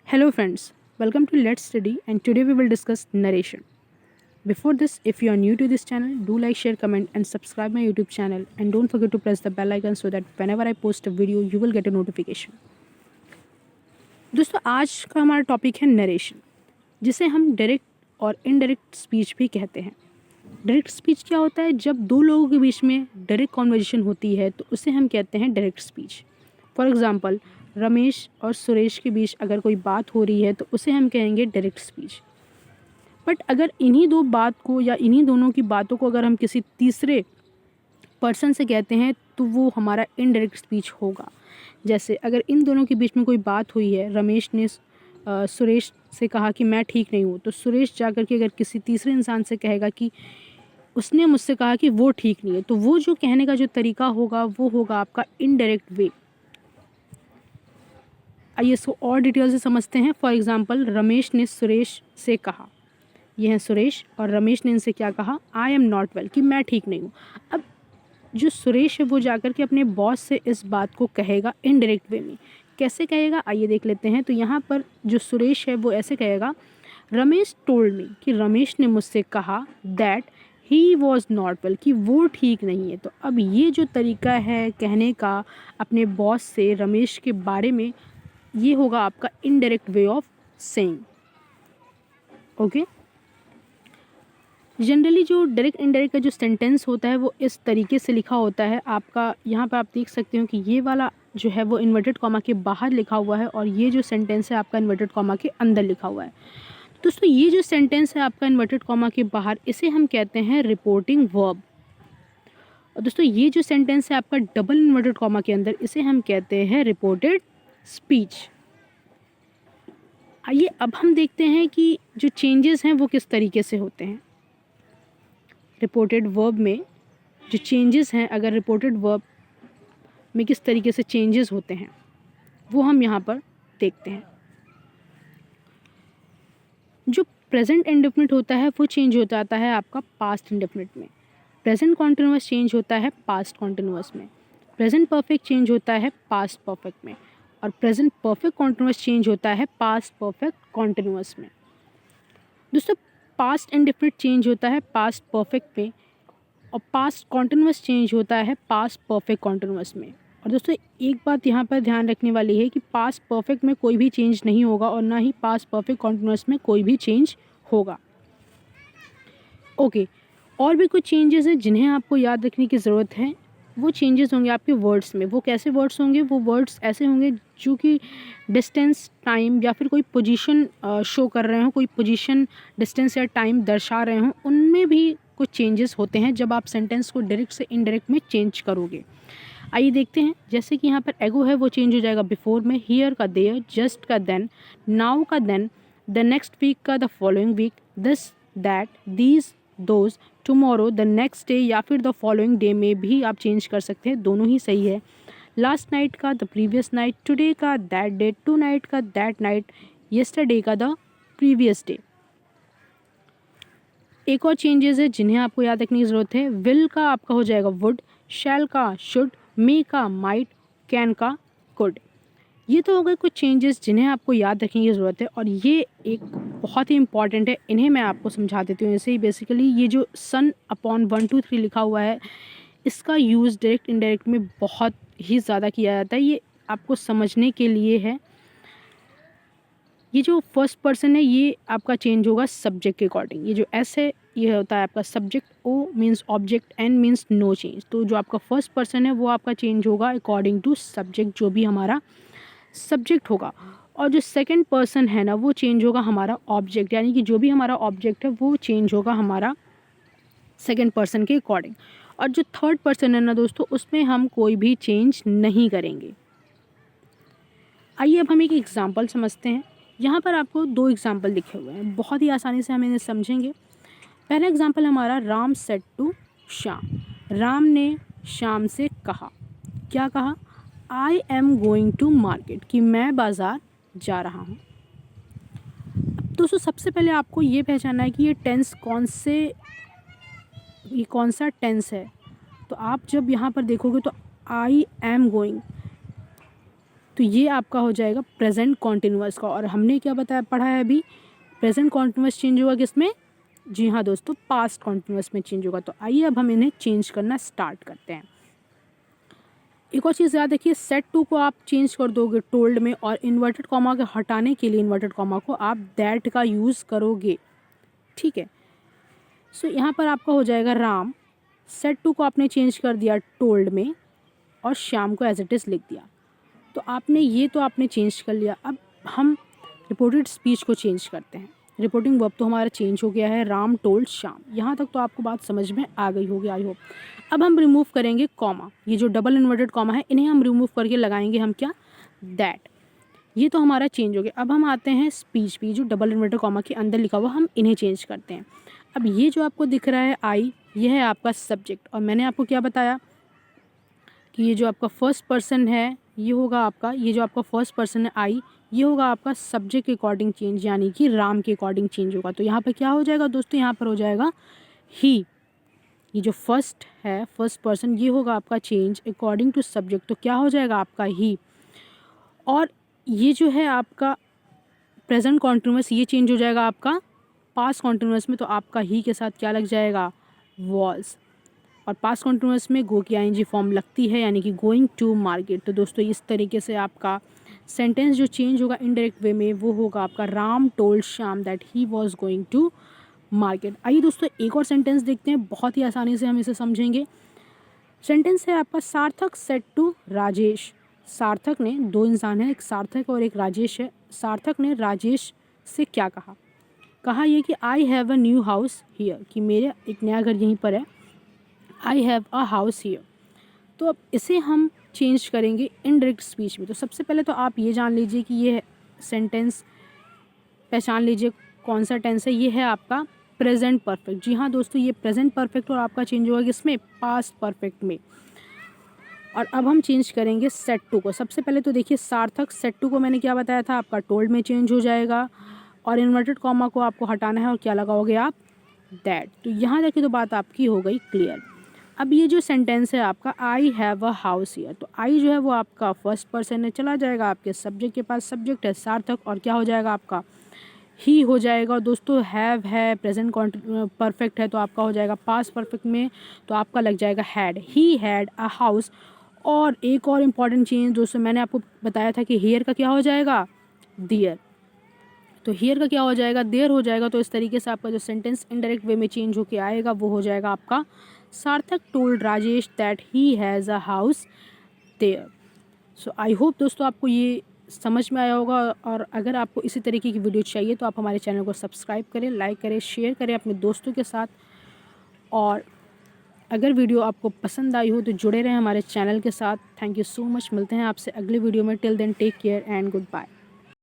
Hello friends, welcome to Let's Study and today we will discuss narration. Before this, if you are new to this channel, do like, share, comment and subscribe my YouTube channel and don't forget to press the bell icon so that whenever I post a video you will get a notification. दोस्तों आज का हमारा topic है narration, जिसे हम direct और indirect speech भी कहते हैं। डायरेक्ट स्पीच क्या होता है? जब दो लोगों के बीच में डायरेक्ट कॉन्वर्जेशन होती है तो उसे हम कहते हैं direct speech. For example, Ramesh और सुरेश के बीच अगर कोई बात हो रही है तो उसे हम कहेंगे डायरेक्ट स्पीच। बट अगर इन्हीं दो बात को या इन्हीं दोनों की बातों को अगर हम किसी तीसरे पर्सन से कहते हैं तो वो हमारा इनडायरेक्ट स्पीच होगा। जैसे अगर इन दोनों के बीच में कोई बात हुई है, रमेश ने सुरेश से कहा कि मैं ठीक नहीं हूँ, तो सुरेश जाकर के अगर किसी तीसरे इंसान से कहेगा कि उसने मुझसे कहा कि वो ठीक नहीं है, तो वो जो कहने का जो तरीका होगा वो होगा आपका इनडायरेक्ट वे। आइए इसको और डिटेल से समझते हैं। फॉर एग्जांपल, रमेश ने सुरेश से कहा, यह है सुरेश और रमेश ने इनसे क्या कहा, आई एम नॉट वेल, कि मैं ठीक नहीं हूँ। अब जो सुरेश है वो जाकर के अपने बॉस से इस बात को कहेगा इनडायरेक्ट वे में। कैसे कहेगा आइए देख लेते हैं। तो यहाँ पर जो सुरेश है वो ऐसे कहेगा, रमेश टोल्ड मी, कि रमेश ने मुझसे कहा that he was not well, कि वो ठीक नहीं है। तो अब ये जो तरीका है कहने का अपने बॉस से रमेश के बारे में, ये होगा आपका indirect way of saying. Okay, generally जो डायरेक्ट इनडायरेक्ट का जो सेंटेंस होता है वो इस तरीके से लिखा होता है। आपका यहाँ पर आप देख सकते हो कि ये वाला जो है वो इन्वर्टेड कॉमा के बाहर लिखा हुआ है और ये जो सेंटेंस है आपका इन्वर्टेड कॉमा के अंदर लिखा हुआ है। दोस्तों ये जो सेंटेंस है आपका इन्वर्टेड कॉमा के बाहर, इसे हम कहते हैं रिपोर्टिंग वर्ब। और दोस्तों ये जो सेंटेंस है आपका डबल इन्वर्टेड कॉमा के अंदर, इसे हम कहते हैं रिपोर्टेड स्पीच। आइए अब हम देखते हैं कि जो चेंजेस हैं वो किस तरीके से होते हैं। रिपोर्टेड वर्ब में जो चेंजेस हैं, अगर रिपोर्टेड वर्ब में किस तरीके से चेंजेस होते हैं वो हम यहाँ पर देखते हैं। जो प्रेजेंट इंडेफिनिट होता है वो चेंज हो जाता है आपका पास्ट इंडेफिनिट में। प्रेजेंट कॉन्टिन्यूअस चेंज होता है पास्ट कॉन्टिन्यूअस में। प्रेजेंट परफेक्ट चेंज होता है पास्ट परफेक्ट में। और प्रेजेंट परफेक्ट कॉन्टिन्यूअस चेंज होता है पास्ट परफेक्ट कॉन्टिन्यूअस में। दोस्तों पास्ट इंडेफिनिट चेंज होता है पास्ट परफेक्ट में और पास्ट कॉन्टिन्यूअस चेंज होता है पास्ट परफेक्ट कॉन्टिन्यूअस में। और दोस्तों एक बात यहाँ पर ध्यान रखने वाली है कि पास्ट परफेक्ट में कोई भी चेंज नहीं होगा और ना ही पास्ट परफेक्ट कॉन्टिन्यूअस में कोई भी चेंज होगा। ओके, और भी कुछ चेंजेस हैं जिन्हें आपको याद रखने की ज़रूरत है। वो चेंजेस होंगे आपके वर्ड्स में। वो कैसे वर्ड्स होंगे? वो वर्ड्स ऐसे होंगे जो कि डिस्टेंस, टाइम या फिर कोई पोजीशन शो कर रहे हों, कोई पोजीशन, डिस्टेंस या टाइम दर्शा रहे हों, उनमें भी कुछ चेंजेस होते हैं जब आप सेंटेंस को डायरेक्ट से इनडायरेक्ट में चेंज करोगे। आइए देखते हैं। जैसे कि यहाँ पर एगो है वो चेंज हो जाएगा बिफोर में, हियर का देयर, जस्ट का देन, नाउ का देन, द नेक्स्ट वीक का the following week, this that, these, those, tomorrow, the next day या फिर द फॉलोइंग डे में भी आप चेंज कर सकते हैं, दोनों ही सही है। लास्ट नाइट का द प्रीवियस नाइट, टुडे का दैट डे, टू नाइट का दैट नाइट, येस्टरडे का द प्रीवियस डे। एक और चेंजेस है जिन्हें आपको याद रखने की ज़रूरत है। विल का आपका हो जाएगा वुड, शैल का शुड, मे का माइट, कैन का कुड। ये तो हो गए कुछ चेंजेस जिन्हें आपको याद रखने की ज़रूरत है और ये एक बहुत ही इंपॉर्टेंट है। इन्हें मैं आपको समझा देती हूँ। ऐसे ही बेसिकली ये जो सन अपॉन 1 2 3 लिखा हुआ है, इसका यूज़ डायरेक्ट इनडायरेक्ट में बहुत ही ज़्यादा किया जाता है। ये आपको समझने के लिए है। ये जो फर्स्ट पर्सन है ये आपका चेंज होगा सब्जेक्ट के अकॉर्डिंग। ये जो एस है ये होता है आपका subject, O means object, N means no change. तो जो आपका फर्स्ट पर्सन है वो आपका चेंज होगा अकॉर्डिंग टू सब्जेक्ट, जो भी हमारा सब्जेक्ट होगा। और जो सेकंड पर्सन है ना वो चेंज होगा हमारा ऑब्जेक्ट, यानी कि जो भी हमारा ऑब्जेक्ट है वो चेंज होगा हमारा सेकंड पर्सन के अकॉर्डिंग। और जो थर्ड पर्सन है ना दोस्तों, उसमें हम कोई भी चेंज नहीं करेंगे। आइए अब हम एक एग्जाम्पल समझते हैं। यहाँ पर आपको 2 एग्जाम्पल लिखे हुए हैं, बहुत ही आसानी से हम इन्हें समझेंगे। पहला एग्जाम्पल हमारा, राम सेड टू श्याम, राम ने श्याम से कहा, क्या कहा? I am going to market, कि मैं बाज़ार जा रहा हूँ। दोस्तों सबसे पहले आपको ये पहचानना है कि ये टेंस कौन सा टेंस है। तो आप जब यहाँ पर देखोगे तो आई एम गोइंग, तो ये आपका हो जाएगा प्रेजेंट कॉन्टिन्यूअस का। और हमने क्या बताया पढ़ा है अभी, प्रेजेंट कॉन्टिन्यूअस चेंज होगा किसमें, जी हाँ दोस्तों, पास्ट कॉन्टिन्यूअस में चेंज होगा। तो आइए अब हम इन्हें चेंज करना स्टार्ट करते हैं। एक और चीज़ याद रखिए, सेट टू को आप चेंज कर दोगे टोल्ड में, और इन्वर्टेड कॉमा के हटाने के लिए इन्वर्टेड कॉमा को आप दैट का यूज़ करोगे, ठीक है। सो यहाँ पर आपका हो जाएगा राम, सेट टू को आपने चेंज कर दिया टोल्ड में, और श्याम को एज इट इज़ लिख दिया। तो आपने ये तो आपने चेंज कर लिया। अब हम रिपोर्टेड स्पीच को चेंज करते हैं। रिपोर्टिंग वर्ब तो हमारा चेंज हो गया है, राम टोल्ड श्याम। यहाँ तक तो आपको बात समझ में आ गई होगी आई होप। अब हम रिमूव करेंगे कॉमा, ये जो डबल इन्वर्टेड कॉमा है इन्हें हम रिमूव करके लगाएंगे हम क्या, दैट। ये तो हमारा चेंज हो गया। अब हम आते हैं स्पीच पे, जो डबल इन्वर्टेड कॉमा के अंदर लिखा हुआ हम इन्हें चेंज करते हैं। अब ये जो आपको दिख रहा है आई, ये है आपका सब्जेक्ट, और मैंने आपको क्या बताया कि ये जो आपका फर्स्ट पर्सन है ये होगा आपका, ये जो आपका फर्स्ट पर्सन है आई, ये होगा आपका सब्जेक्ट के अकॉर्डिंग चेंज, यानी कि राम के अकॉर्डिंग चेंज होगा। तो यहाँ पर क्या हो जाएगा दोस्तों, यहाँ पर हो जाएगा ही। ये जो फर्स्ट है, फर्स्ट पर्सन, ये होगा आपका चेंज अकॉर्डिंग टू सब्जेक्ट, तो क्या हो जाएगा आपका ही। और ये जो है आपका प्रेजेंट कॉन्टिन्यूअस, ये चेंज हो जाएगा आपका पास्ट कॉन्टिन्यूअस में, तो आपका ही के साथ क्या लग जाएगा, वॉज। और पास्ट कॉन्टिन्यूअस में गो की आईएनजी फॉर्म लगती है, यानी कि गोइंग टू मार्केट। तो दोस्तों इस तरीके से आपका सेंटेंस जो चेंज होगा इनडायरेक्ट वे में, वो होगा आपका Ram told Shyam that he was going to market. आइए दोस्तों एक और सेंटेंस देखते हैं, बहुत ही आसानी से हम इसे समझेंगे। सेंटेंस है आपका, सार्थक सेड टू राजेश। सार्थक ने, दो इंसान हैं, एक सार्थक और एक राजेश है। सार्थक ने राजेश से क्या कहा, कहा ये कि I have a new house here, कि मेरे एक नया घर यहीं पर है, I have a house here. तो अब इसे हम चेंज करेंगे इनडायरेक्ट स्पीच में। तो सबसे पहले तो आप ये जान लीजिए कि ये सेंटेंस पहचान लीजिए कौन सा टेंस है, ये है आपका प्रेजेंट परफेक्ट। जी हाँ दोस्तों, ये प्रेजेंट परफेक्ट और आपका चेंज होगा किसमें, पास्ट परफेक्ट में। और अब हम चेंज करेंगे सेट टू को। सबसे पहले तो देखिए सार्थक, सेट टू को मैंने क्या बताया था, आपका टोल्ड में चेंज हो जाएगा, और इन्वर्टेड कॉमा को आपको हटाना है, और क्या लगाओगे आप, दैट। तो यहाँ तक की तो बात आपकी हो गई क्लियर। अब ये जो सेंटेंस है आपका, I have a house here, तो आई जो है वो आपका फर्स्ट पर्सन है, चला जाएगा आपके सब्जेक्ट के पास, सब्जेक्ट है सार्थक, और क्या हो जाएगा आपका ही हो जाएगा। और दोस्तों हैव है प्रेजेंट परफेक्ट है, तो आपका हो जाएगा पास्ट परफेक्ट में, तो आपका लग जाएगा had, he had a house. और एक और इम्पॉर्टेंट चेंज दोस्तों, मैंने आपको बताया था कि हियर का क्या हो जाएगा, दियर। तो हियर का क्या हो जाएगा, देयर हो जाएगा। तो इस तरीके से आपका जो सेंटेंस इनडायरेक्ट वे में चेंज होके आएगा वो हो जाएगा आपका, Sarthak told Rajesh that he has a house there. So I hope दोस्तों आपको ये समझ में आया होगा। और अगर आपको इसी तरीके की वीडियो चाहिए तो आप हमारे चैनल को सब्सक्राइब करें, लाइक करें, शेयर करें अपने दोस्तों के साथ। और अगर वीडियो आपको पसंद आई हो तो जुड़े रहें हमारे चैनल के साथ। थैंक यू सो मच, मिलते हैं आपसे अगले वीडियो में। Till then take care and good bye.